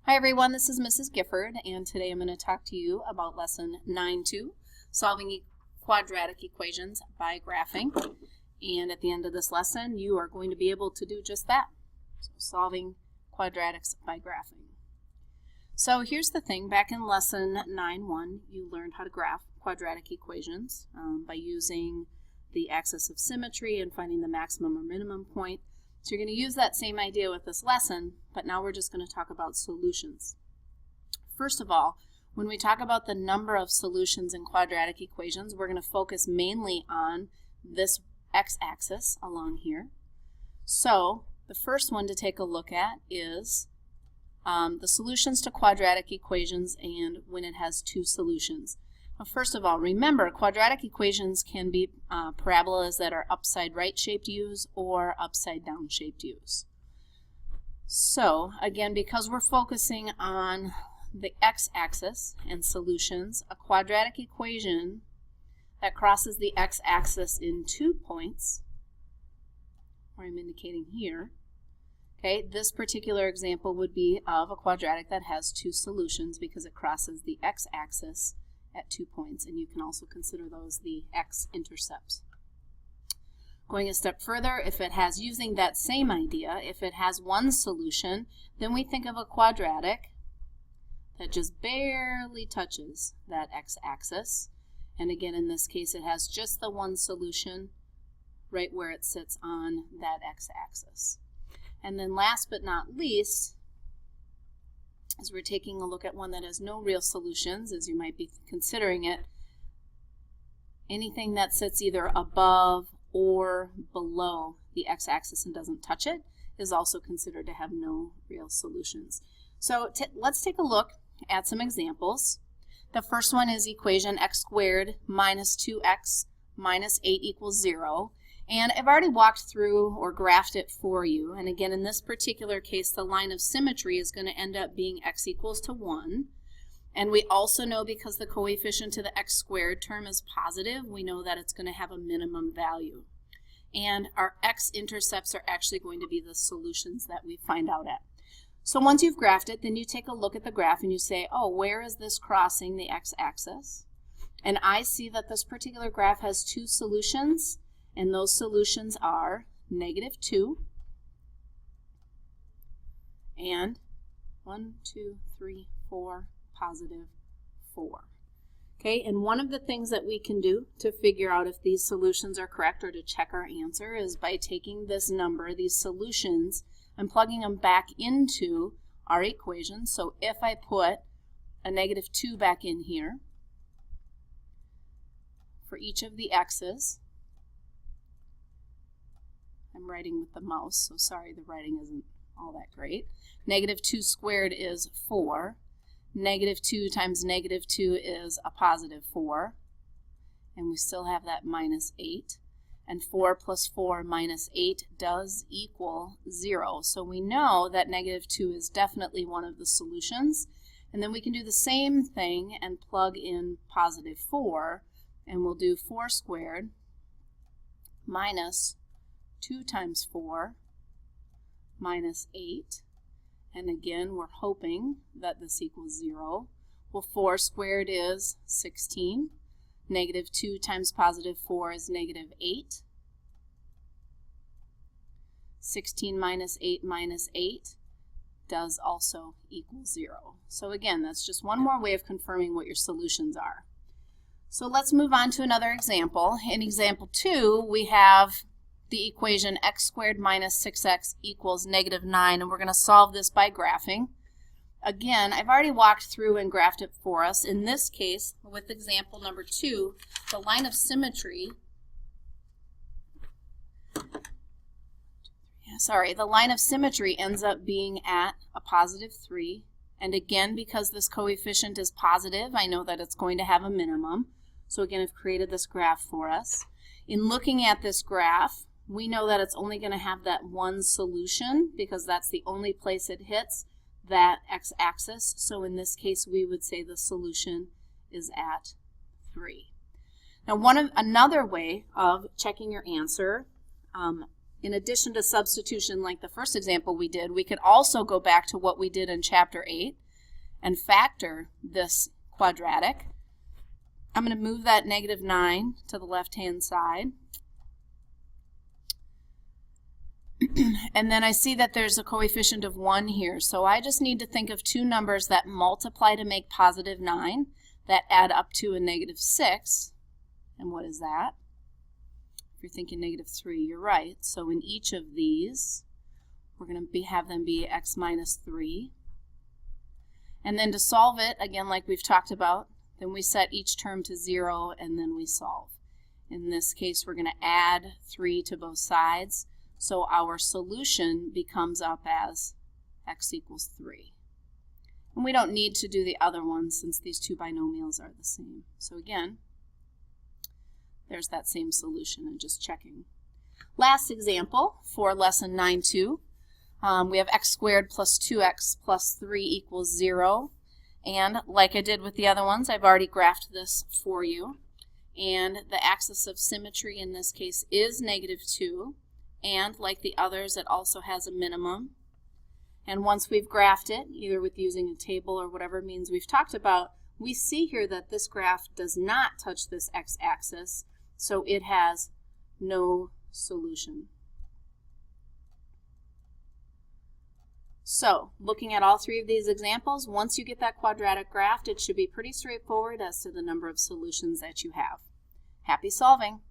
Hi everyone, this is Mrs. Gifford, and today I'm going to talk to you about lesson 9.2, solving quadratic equations by graphing. And at the end of this lesson, you are going to be able to do just that, so solving quadratics by graphing. So here's the thing, back in lesson 9.1, you learned how to graph quadratic equations by using the axis of symmetry and finding the maximum or minimum point. So you're going to use that same idea with this lesson, but now we're just going to talk about solutions. First of all, when we talk about the number of solutions in quadratic equations, we're going to focus mainly on this x-axis along here. So the first one to take a look at is the solutions to quadratic equations and when it has two solutions. Well, first of all, remember quadratic equations can be parabolas that are upside right shaped U's or upside down shaped U's. So again, because we're focusing on the x-axis and solutions, a quadratic equation that crosses the x-axis in 2 points, or I'm indicating here, okay, this particular example would be of a quadratic that has two solutions because it crosses the x-axis at 2 points, and you can also consider those the x-intercepts. Going a step further, if it has, using that same idea, if it has one solution, then we think of a quadratic that just barely touches that x-axis. And again, in this case, it has just the one solution right where it sits on that x-axis. And then last but not least, as we're taking a look at one that has no real solutions, as you might be considering it, anything that sits either above or below the x-axis and doesn't touch it is also considered to have no real solutions. So let's take a look at some examples. The first one is equation x squared minus 2x minus 8 equals 0. And I've already walked through or graphed it for you. And again, in this particular case, the line of symmetry is going to end up being x equals to 1. And we also know because the coefficient to the x squared term is positive, we know that it's going to have a minimum value. And our x-intercepts are actually going to be the solutions that we find out at. So once you've graphed it, then you take a look at the graph and you say, oh, where is this crossing the x-axis? And I see that this particular graph has two solutions. And those solutions are negative 2 and 1, 2, 3, 4, positive 4. Okay, and one of the things that we can do to figure out if these solutions are correct or to check our answer is by taking this number, these solutions, and plugging them back into our equation. So if I put a negative 2 back in here for each of the x's, I'm writing with the mouse, so sorry the writing isn't all that great. Negative 2 squared is 4. Negative 2 times negative 2 is a positive 4. And we still have that minus 8. And 4 plus 4 minus 8 does equal 0. So we know that negative 2 is definitely one of the solutions. And then we can do the same thing and plug in positive 4. And we'll do 4 squared minus 2 times 4 minus 8, and again we're hoping that this equals 0. Well, 4 squared is 16. Negative 2 times positive 4 is negative 8. 16 minus 8 does also equal 0. So again, that's just one more way of confirming what your solutions are. So let's move on to another example. In example 2, we have the equation x squared minus 6x equals negative 9, and we're going to solve this by graphing. Again, I've already walked through and graphed it for us. In this case, with example number 2, the line of symmetry, the line of symmetry ends up being at a positive 3. And again, because this coefficient is positive, I know that it's going to have a minimum. So again, I've created this graph for us. In looking at this graph, we know that it's only going to have that one solution because that's the only place it hits that x-axis. So in this case, we would say the solution is at 3. Now, another way of checking your answer in addition to substitution like the first example we did, we could also go back to what we did in Chapter 8 and factor this quadratic. I'm going to move that -9 to the left-hand side. And then I see that there's a coefficient of 1 here, so I just need to think of two numbers that multiply to make +9 that add up to a -6. And what is that? If you're thinking -3, you're right. So in each of these, we're going to have them be x minus 3. And then to solve it, again, like we've talked about, then we set each term to 0 and then we solve. In this case, we're going to add 3 to both sides. So our solution becomes up as x equals 3. And we don't need to do the other one since these two binomials are the same. So again, there's that same solution and just checking. Last example for lesson 9.2. We have x squared plus 2x plus 3 equals 0. And like I did with the other ones, I've already graphed this for you. And the axis of symmetry in this case is -2. And like the others, it also has a minimum. And once we've graphed it, either with using a table or whatever means we've talked about, we see here that this graph does not touch this x-axis, so it has no solution. So, looking at all three of these examples, once you get that quadratic graphed, it should be pretty straightforward as to the number of solutions that you have. Happy solving!